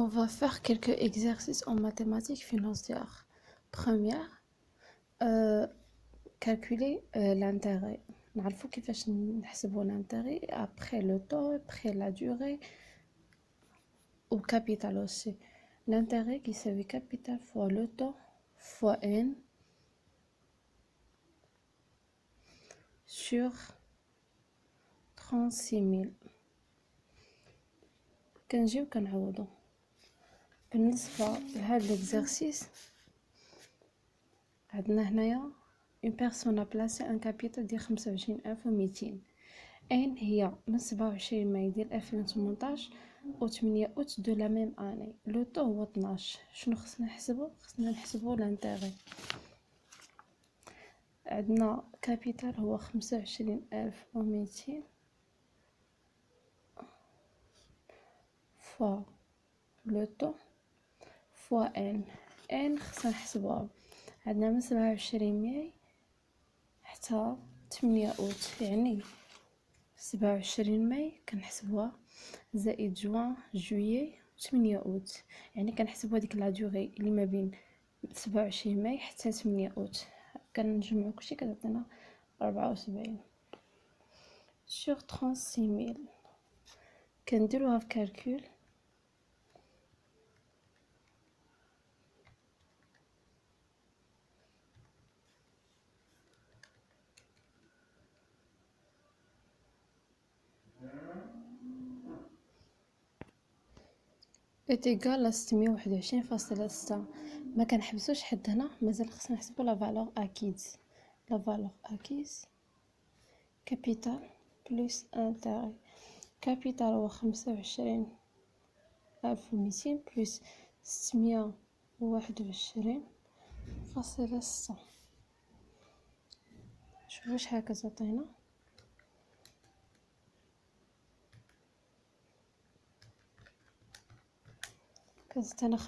On va faire quelques exercices en mathématiques financières. Première, calculer l'intérêt. نعرفوا كيفاش نحسبوا l'intérêt après le temps, après la durée ou capital aussi. L'intérêt qui s'appelle capital fois le temps fois n sur 36 000. كنجيو كنعوضو بالنسبة لهاد l'exercice. عندنا هنايا une personne a placé un capital ديال 25,200. ان هي من 27 ماي ديال 2018 و 8 اوت دو لا ميم اني. لو طو هو 12. شنو خصنا نحسبو؟ خصنا نحسبو لانتيغي. عندنا كابيتال هو 25,200 فوا لو طو فوا ان خصنا نحسبوها. عندنا من 27 ماي حتى 8 اوت، يعني 27 ماي كنحسبوها زائد جوان جويي 8 اوت، يعني كنحسبوا هذيك لا دوغي اللي ما بين 27 ماي حتى 8 اوت. كنجمعوا كلشي كتعطينا 74 sur 36 000. كنديروها في كالكول. est égal à 621,6. ما كنحبسوش حد هنا، مازال خصنا نحسبوا لا فالور اكيز. لا فالور اكيز كابيتال بلس انتيغي. كابيتال هو 25,200 بلس 621,6. شوفوا شحال كتعطينا. كتعطينا 25,813,2.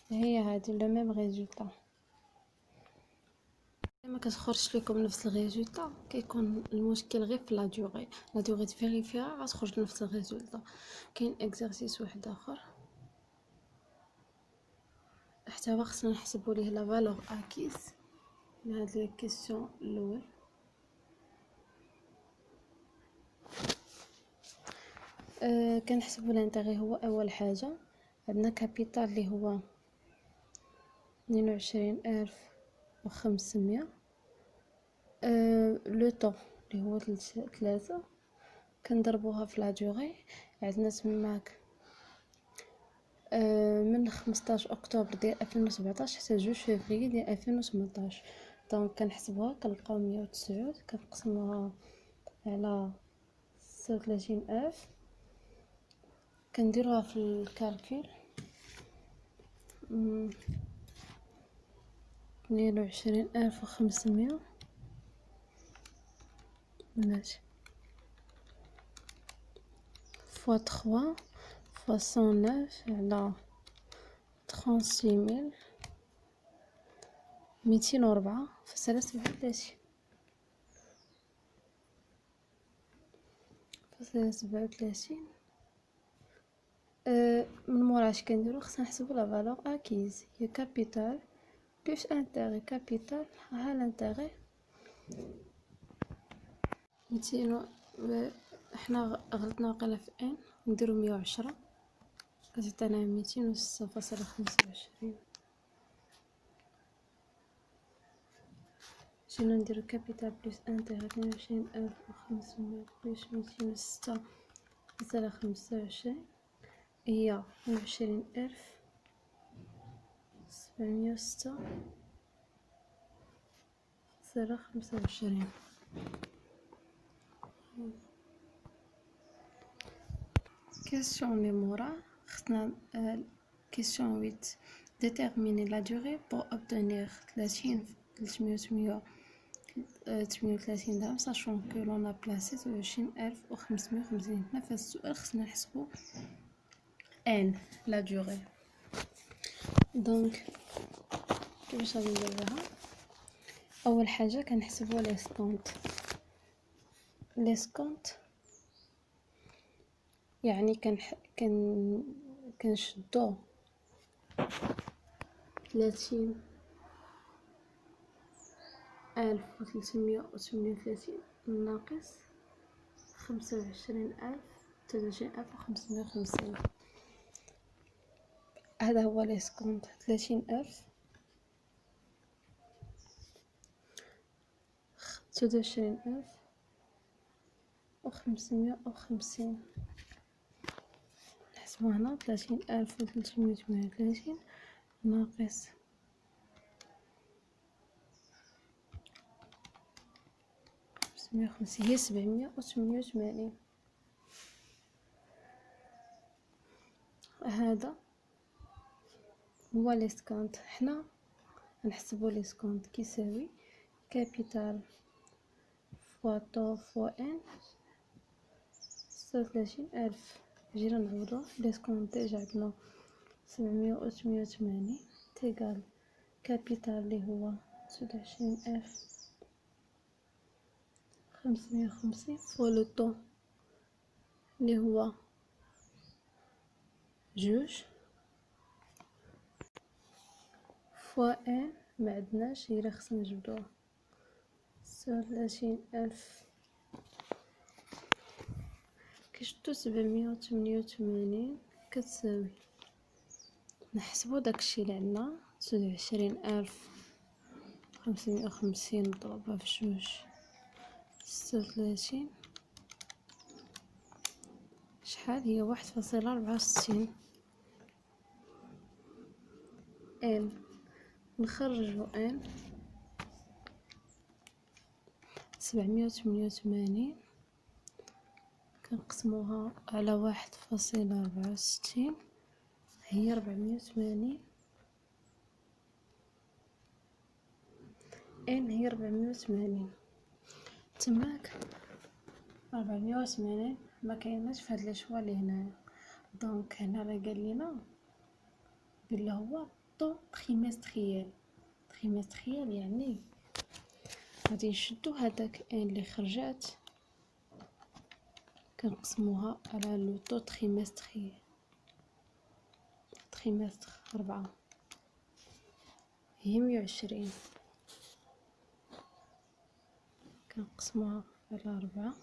هي هادي لو ميم ريزولطا. ما كتخرجش لكم نفس الريزولطا، كيكون المشكل غير في لا دوغي. لا دوغي تفيريفيها غتخرج نفس الريزولطا. كاين اكزرسيس واحد اخر حتى هو خصنا نحسبوا ليه لا فالور اكيز لهاد لي كيسيون الاول. كنحسبوا الانتيغي. هو اول حاجه عندنا كابيتال اللي هو 22,500. لو طون اللي هو 3 كنضربوها في لا دوغي. عندنا تماك من 15 اكتوبر ديال 2017 حتى 2 فevrier ديال 2018. دونك كنحسبوها كنلقاو 109 كنقسموها على 36,000. كنديروها في الكالكول 22,500 ماشي فوا 3 فوا 109 على 36,204 فاصلة 37 فاصلة 37. من مورا اش كنديرو؟ خصنا نحسبو لا فالور اكيز هي كابيتال بلس انتيغي. كابيتال ها الانتيغي 200. احنا غلطنا وقيلا في ان، نديرو 110 كتعطينا 206.25. جينا نديرو كابيتال بلس انتيغي 22,500 بلس 206.25 هي 22,706.25. Question mémora. Question 8. Déterminer la durée pour obtenir 338 درهم sachant que l'on a placé 23,550. في السؤال خصنا نحسبو n la durée. دونك كيفاش غادي نديروها؟ اول حاجه كنحسبوا لي سكونط يعني كنشدو 30,338 ناقص 25,023,550. هذا هو لي سكونط 30,000 23,550. نحسبو هنا 30,338 ناقص 550 هي 788. هذا هو لي سكونط. حنا نحسبوا لي سكونط كيساوي كابيتال فوا طو فوا ان 36,000. جينا نعوضو لي سكونط ديجا عندنا 788 تيغال كابيتال اللي هو 29,550 فوا لو طو اللي هو جوج فوا ان معندناش هي خصنا نجبدوها 39,000 كيشدو 788 كتساوي. نحسبو داكشي اللي عندنا 29,550 نضربها في جوج 36 شحال هي 1.64 ان. نخرجو ان 788 كنقسموها على 1.64 هي 480 ان هي 480 تماك 480 ما كايناش في هاد لي شوا اللي هنايا. دونك هنا راه قال لينا بلي هو طو تريمستريال يعني غادي نشدو هذاك ان اللي خرجات كنقسموها على لو طو تريمستر 4 هي 120 كنقسموها على 4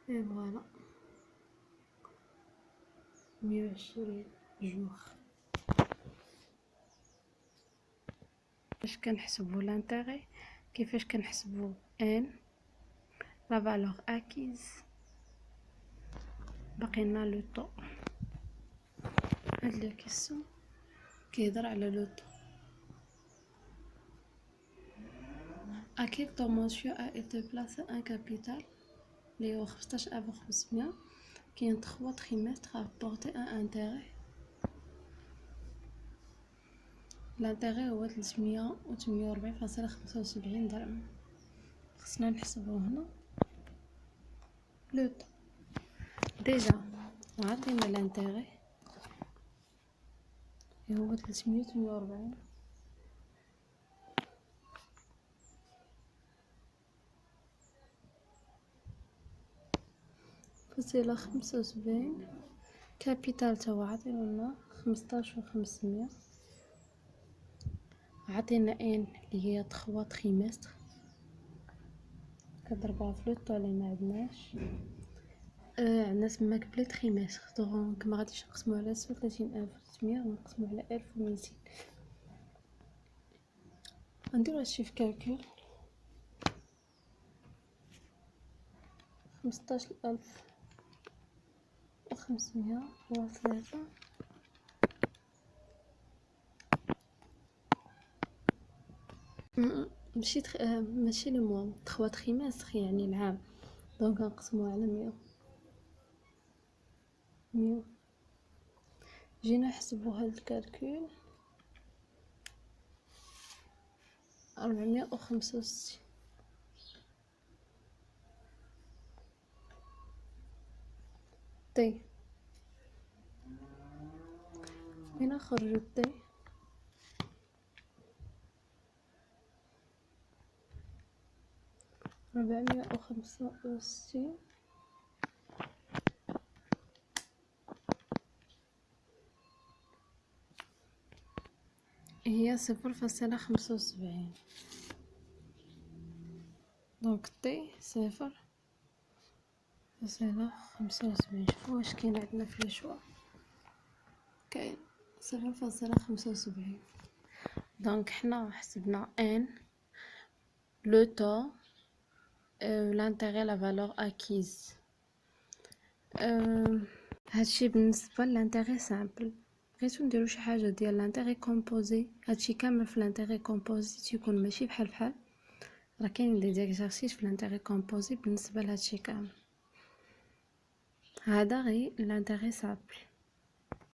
اي فوالا 120 جوغ. باش كنحسبوا لانتيغي كيفاش كنحسبوا ان لا فالور اكيز باقي لنا لو طو. هاد لا كيسيون كيهضر على لو طو. À quel taux mensuel a été placé un capital اللي هو 15,500 qui en 3 trimestres a apporté un intérêt. الانتيغي هو 348,75 درهم. خصنا نحسبو هنا لو طو. ديجا عطينا الانتيغي هو 348 فاصلة 75. كابيتال تاعو عطينا 15,500. عطينا ان اللي هي 3 تريمستر كضربها في لو طو اللي ما عندناش. عندنا تماك بلي تريمستر دونك ما غاديش نقسمو على 36,300 ونقسمو على 1200. غنديرو هادشي في كالكول 15,500 و3 ماشي لو موا 3 تريمستر يعني العام. دونك نقسموها على 100. جينا نحسبو هاد الكالكول 465. طيب هنا خرجوا دي ربعمية وخمسة وستين هي 0.75. دونك تي 0.75. شوفوا واش كاين عندنا في الشوا. كاين 0.75. دونك حنا حسبنا ان لو طو l'intérêt la valeur acquise. هادشي بالنسبه للانتيغي سامبل. بغيتو نديرو شي حاجه ديال لانتيغي كومبوزي، هادشي كامل في لانتيغي كومبوزي تيكون ماشي بحال بحال. راه كاين دي زيكزارسيس في لانتيغي كومبوزي بالنسبه لهادشي كامل. هذا غير لانتيغي سامبل.